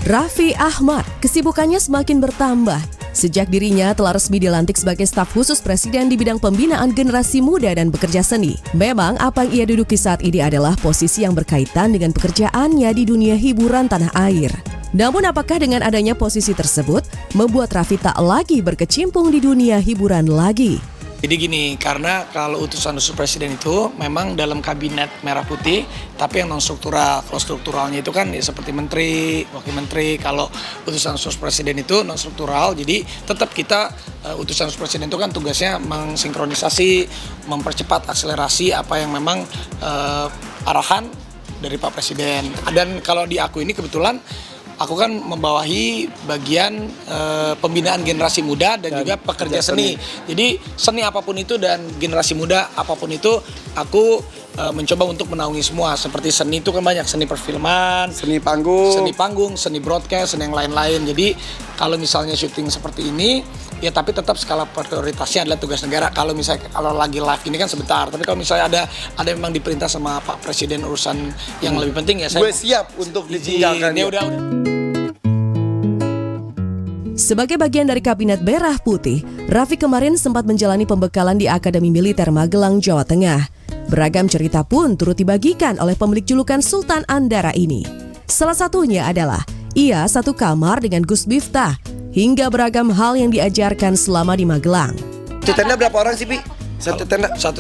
Raffi Ahmad, kesibukannya semakin bertambah. Sejak dirinya telah resmi dilantik sebagai staf khusus Presiden di bidang pembinaan generasi muda dan bekerja seni. Memang apa yang ia duduki saat ini adalah posisi yang berkaitan dengan pekerjaannya di dunia hiburan tanah air. Namun apakah dengan adanya posisi tersebut membuat Raffi tak lagi berkecimpung di dunia hiburan lagi? Jadi gini, karena kalau utusan khusus presiden itu memang dalam kabinet merah putih, tapi yang non struktural. Kalau strukturalnya itu kan ya seperti menteri, wakil menteri. Kalau utusan khusus presiden itu non struktural, jadi tetap kita utusan khusus presiden itu kan tugasnya mensinkronisasi, mempercepat akselerasi apa yang memang arahan dari Pak Presiden. Dan kalau di aku ini kebetulan aku kan membawahi bagian pembinaan generasi muda dan juga pekerja seni. Jadi seni apapun itu dan generasi muda apapun itu aku mencoba untuk menaungi semua. Seperti seni itu kan banyak, seni perfilman, seni panggung, seni broadcast, seni yang lain-lain. Jadi kalau misalnya syuting seperti ini, ya tapi tetap skala prioritasnya adalah tugas negara. Kalau misalnya kalau lagi live ini kan sebentar, tapi kalau misalnya ada memang diperintah sama Pak Presiden urusan yang lebih penting ya saya gue siap untuk ditinggalkan. Ya udah. Sebagai bagian dari Kabinet Merah Putih, Raffi kemarin sempat menjalani pembekalan di Akademi Militer Magelang, Jawa Tengah. Beragam cerita pun turut dibagikan oleh pemilik julukan Sultan Andara ini. Salah satunya adalah ia satu kamar dengan Gus Miftah, hingga beragam hal yang diajarkan selama di Magelang. Satu tenda berapa orang sih, Pi? Satu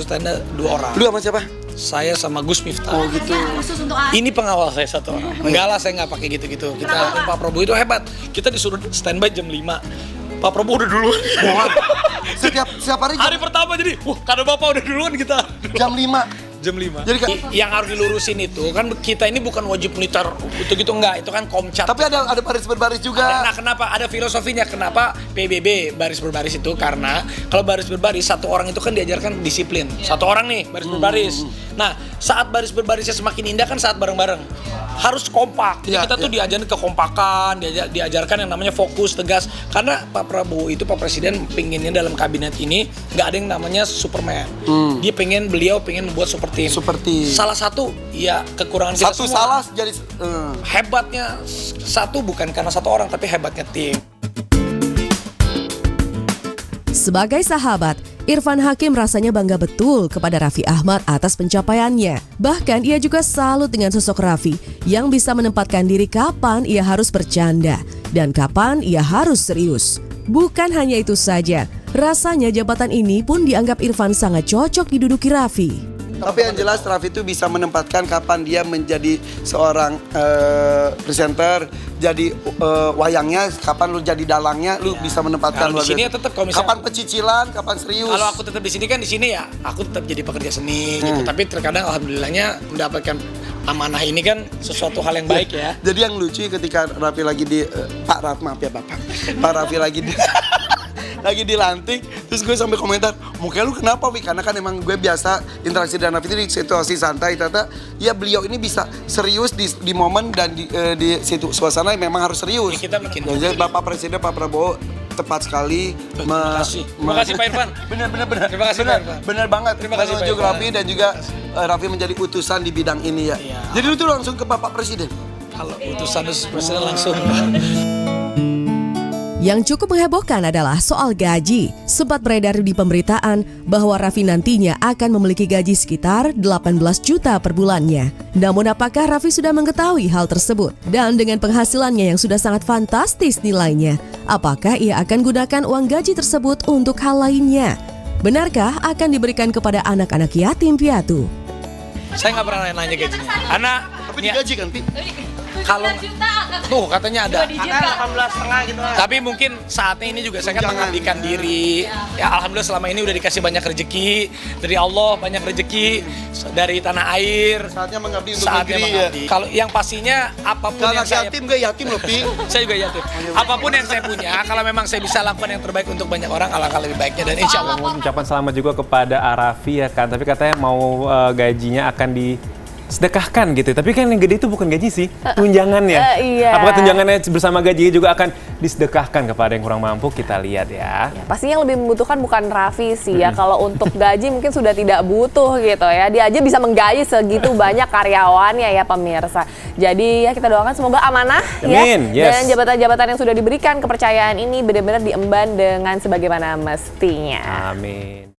tenda 2 orang. Lu sama siapa? Saya sama Gus Miftah. Oh gitu. Khusus untuk Ini pengawal saya 1 orang. Enggak lah, saya nggak pakai gitu-gitu. Kita Pak Prabowo itu hebat. Kita disuruh standby jam 5. Pak Prabowo udah duluan. Setiap hari Hari pertama jadi, karena Bapak udah duluan kita. jam 5. Jam 5. Jadi yang harus dilurusin itu kan kita ini bukan wajib militer gitu enggak, itu kan Komcat. tapi ada baris berbaris juga. Nah, kenapa ada filosofinya? Kenapa PBB baris berbaris itu? Karena kalau baris berbaris satu orang itu kan diajarkan disiplin. Satu orang nih baris berbaris. Nah, saat baris berbarisnya semakin indah kan saat bareng-bareng. Harus kompak. Jadi kita tuh diajarin kekompakan, diajarkan yang namanya fokus, tegas. Karena Pak Prabowo itu Pak Presiden pinginnya dalam kabinet ini nggak ada yang namanya Superman. Beliau pengen membuat seperti salah satu ya kekurangan kita Satu semua. salah jadi Hebatnya satu bukan karena satu orang tapi hebatnya tim. Sebagai sahabat, Irfan Hakim rasanya bangga betul kepada Raffi Ahmad atas pencapaiannya. Bahkan ia juga salut dengan sosok Raffi yang bisa menempatkan diri kapan ia harus bercanda dan kapan ia harus serius. Bukan hanya itu saja, rasanya jabatan ini pun dianggap Irfan sangat cocok diduduki Raffi. Tapi yang jelas Raffi itu bisa menempatkan kapan dia menjadi seorang presenter, jadi wayangnya, kapan lu jadi dalangnya, lu bisa menempatkan. Kalau di sini ya tetap kalau misalnya kapan pecicilan, kapan serius. Kalau aku tetap di sini kan di sini ya aku tetap jadi pekerja seni gitu. Tapi terkadang alhamdulillahnya mendapatkan amanah ini kan sesuatu hal yang baik ya. Jadi yang lucu ketika Raffi lagi di Pak Raffi lagi di lagi dilantik, terus gue sampai komentar, muka lu kenapa, Wi? Karena kan emang gue biasa interaksi dengan Raffi itu di situasi santai, ternyata ya beliau ini bisa serius di momen dan di situ suasana yang memang harus serius. Ya, kita bikin. Jadi Bapak Presiden Pak Prabowo tepat sekali. Terima kasih Pak Irfan. Benar. Terima kasih Pak Irfan. Benar banget. Terima kasih Pak menunjuk Irfan. Raffi dan juga Raffi menjadi utusan di bidang ini ya. Iya. Jadi lu tuh langsung ke Bapak Presiden. Kalau utusan presiden langsung. Yang cukup menghebohkan adalah soal gaji. Sempat beredar di pemberitaan bahwa Raffi nantinya akan memiliki gaji sekitar 18 juta per bulannya. Namun apakah Raffi sudah mengetahui hal tersebut? Dan dengan penghasilannya yang sudah sangat fantastis nilainya, apakah ia akan gunakan uang gaji tersebut untuk hal lainnya? Benarkah akan diberikan kepada anak-anak yatim piatu? Saya nggak pernah nanya gajinya. Anak Tapi digaji kan, Pi? kalau tuh katanya ada. 18,5 gitu. Tapi mungkin saatnya ini juga saya kan mengabdikan diri. Ya alhamdulillah selama ini udah dikasih banyak rezeki dari Allah, banyak rezeki dari tanah air. Saatnya mengabdi untuk Saatnya negeri mengabdi. ya. Kalau yang pastinya apapun Karena yang saya yatim gue yatim loh, Pi. saya juga yatim. Apapun yang saya punya, kalau memang saya bisa lakukan yang terbaik untuk banyak orang, alangkah lebih baiknya dan insya Allah. Ucapan selamat juga kepada Raffi ya kan, tapi katanya mau gajinya akan sedekahkan gitu. Tapi kan yang gede itu bukan gaji sih, tunjangannya. Iya. Apakah tunjangannya bersama gaji juga akan disedekahkan kepada yang kurang mampu? Kita lihat ya. Ya, pastinya yang lebih membutuhkan bukan Raffi sih ya. Kalau untuk gaji mungkin sudah tidak butuh gitu ya. Dia aja bisa menggaji segitu banyak karyawannya ya pemirsa. Jadi ya kita doakan semoga amanah Amin, ya. yes. Dan jabatan-jabatan yang sudah diberikan kepercayaan ini benar-benar diemban dengan sebagaimana mestinya. Amin.